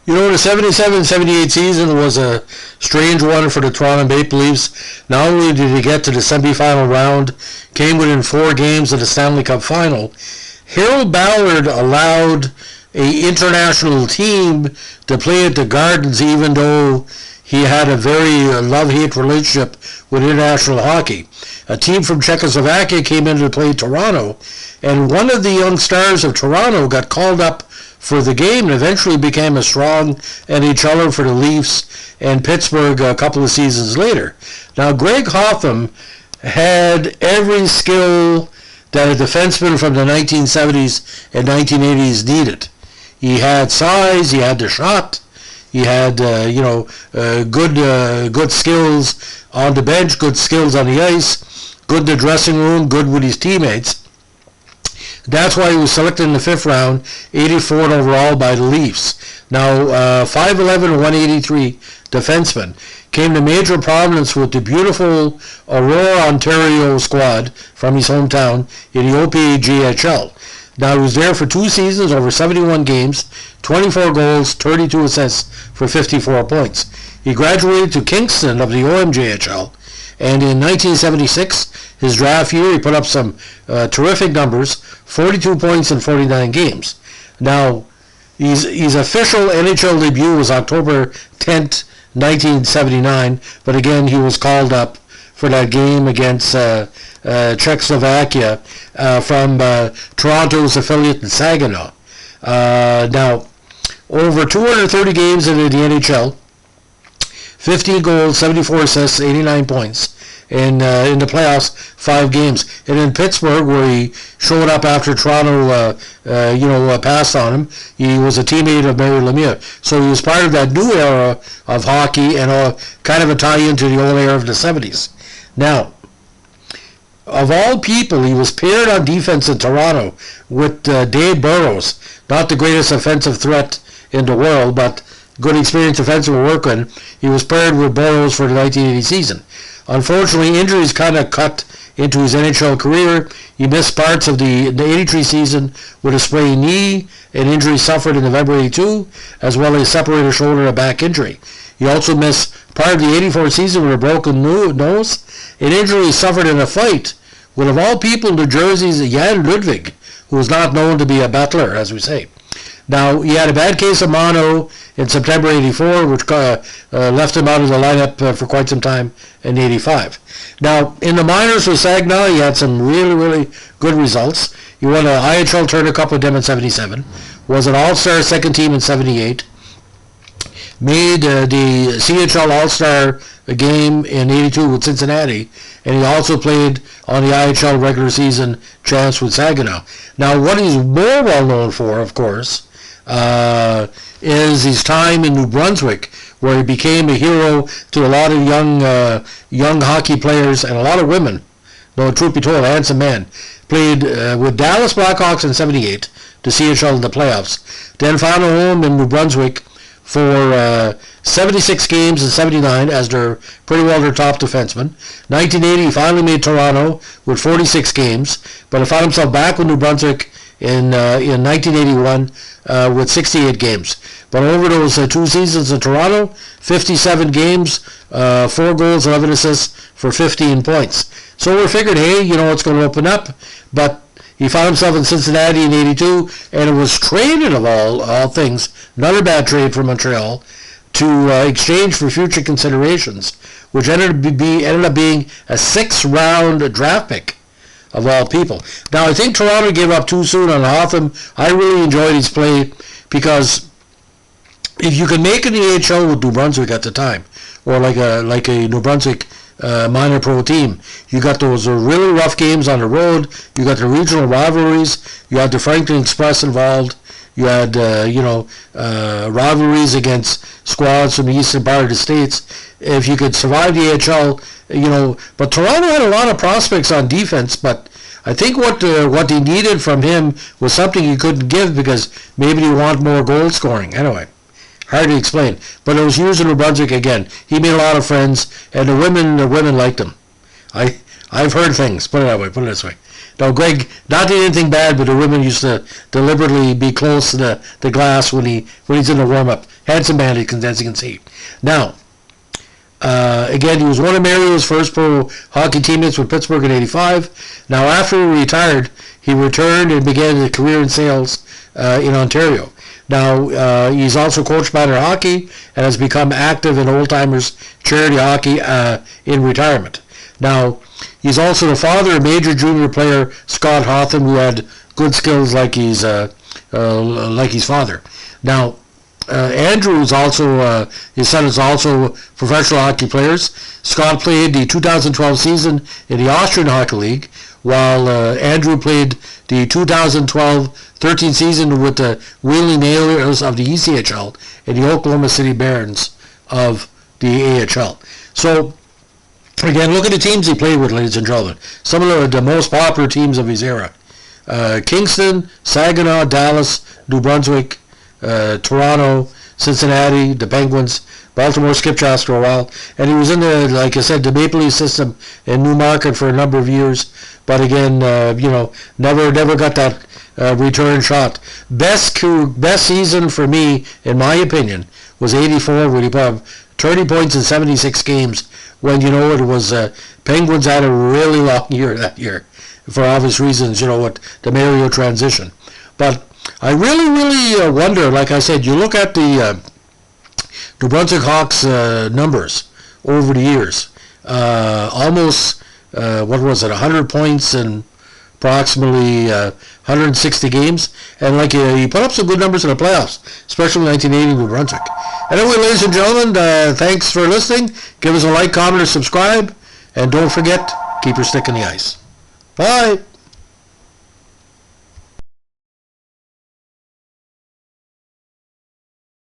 The 77-78 season was a strange one for the Toronto Maple Leafs. Not only did he get to the semifinal round, came within 4 games of the Stanley Cup final, Harold Ballard allowed an international team to play at the Gardens even though he had a very love-hate relationship with international hockey. A team from Czechoslovakia came in to play Toronto, and one of the young stars of Toronto got called up for the game and eventually became a strong NHLer for the Leafs and Pittsburgh a couple of seasons later. Now, Greg Hotham had every skill that a defenseman from the 1970s and 1980s needed. He had size, he had the shot, he had good skills on the bench, good skills on the ice, good in the dressing room, good with his teammates. That's why he was selected in the 5th round, 84th overall by the Leafs. Now, 5'11", 183 defenseman came to major prominence with the beautiful Aurora, Ontario squad from his hometown in the OPGHL. Now, he was there for 2 seasons, over 71 games, 24 goals, 32 assists for 54 points. He graduated to Kingston of the OMJHL, and in 1976, his draft year, he put up some terrific numbers, 42 points in 49 games. Now, his official NHL debut was October 10th, 1979, but again, he was called up for that game against Czechoslovakia from Toronto's affiliate in Saginaw. Now, over 230 games in the NHL, 15 goals, 74 assists, 89 points. In the playoffs, 5 games. And in Pittsburgh, where he showed up after Toronto, passed on him, he was a teammate of Mario Lemieux. So he was part of that new era of hockey and kind of a tie-in to the old era of the 70s. Now, of all people, he was paired on defense in Toronto with Dave Burrows, not the greatest offensive threat in the world, but good experienced defensive work on. He was paired with Burrows for the 1980 season. Unfortunately, injuries kind of cut into his NHL career. He missed parts of the 83 season with a sprained knee, an injury suffered in November 82, as well as separated shoulder and back injury. He also missed part of the 84 season with a broken nose, an injury he suffered in a fight with, of all people, New Jersey's Jan Ludwig, who was not known to be a battler, as we say. Now, he had a bad case of mono in September 84, which left him out of the lineup for quite some time in 85. Now, in the minors with Saginaw, he had some really, really good results. He won an IHL Turner Cup with them in 77, was an All-Star second team in 78, made the CHL All-Star game in 82 with Cincinnati, and he also played on the IHL regular season champs with Saginaw. Now, what he's more well known for, of course, is his time in New Brunswick, where he became a hero to a lot of young hockey players and a lot of women. No, truth be told, a handsome man. Played with Dallas Blackhawks in 78 to CHL in the playoffs. Then found a home in New Brunswick for 76 games in 79 as pretty well their top defenseman. 1980, he finally made Toronto with 46 games, but he found himself back with New Brunswick in 1981 with 68 games. But over those 2 seasons in Toronto, 57 games, 4 goals, 11 assists for 15 points. So we figured, hey, it's going to open up. But he found himself in Cincinnati in 82, and it was traded, of all things, another bad trade from Montreal, to exchange for future considerations, which ended up being a 6th round draft pick, of all people. Now, I think Toronto gave up too soon on Hotham. I really enjoyed his play because if you can make an AHL with New Brunswick at the time, or like a New Brunswick minor pro team, you got those really rough games on the road, you got the regional rivalries, you had the Franklin Express involved, you had rivalries against squads from the eastern part of the states. If you could survive the AHL, but Toronto had a lot of prospects on defense, but I think what they needed from him was something he couldn't give because maybe he wanted more goal scoring. Anyway, hard to explain. But it was used in New Brunswick again. He made a lot of friends, and the women liked him. I've heard things. Put it this way. Now, Greg, not doing anything bad, but the women used to deliberately be close to the glass when he's in the warm-up. handsome man, as you can see. Now, again, he was one of Mario's first pro hockey teammates with Pittsburgh in '85. Now, after he retired, he returned and began a career in sales in Ontario. Now, he's also coached minor hockey and has become active in Old Timers charity hockey in retirement. Now, he's also the father of major junior player Scott Hotham, who had good skills like his father. Now, Andrew is also, his son is also professional hockey players. Scott played the 2012 season in the Austrian Hockey League, while Andrew played the 2012-13 season with the Wheeling Nailers of the ECHL and the Oklahoma City Barons of the AHL. So, again, look at the teams he played with, ladies and gentlemen. Some of the most popular teams of his era. Kingston, Saginaw, Dallas, New Brunswick, Toronto, Cincinnati, the Penguins, Baltimore, Skipjack for a while, and he was in the, like I said, the Maple Leaf system in Newmarket for a number of years, but again, never got that return shot. Best season for me, in my opinion, was '84, when he put up 30 points in 76 games, when, it was, Penguins had a really long year that year, for obvious reasons, with the Mario transition. But I really wonder, like I said, you look at the New Brunswick Hawks numbers over the years, almost, 100 points in approximately 160 games, and he put up some good numbers in the playoffs, especially in 1980 New Brunswick. Anyway, ladies and gentlemen, thanks for listening. Give us a like, comment, or subscribe, and don't forget, keep your stick in the ice. Bye!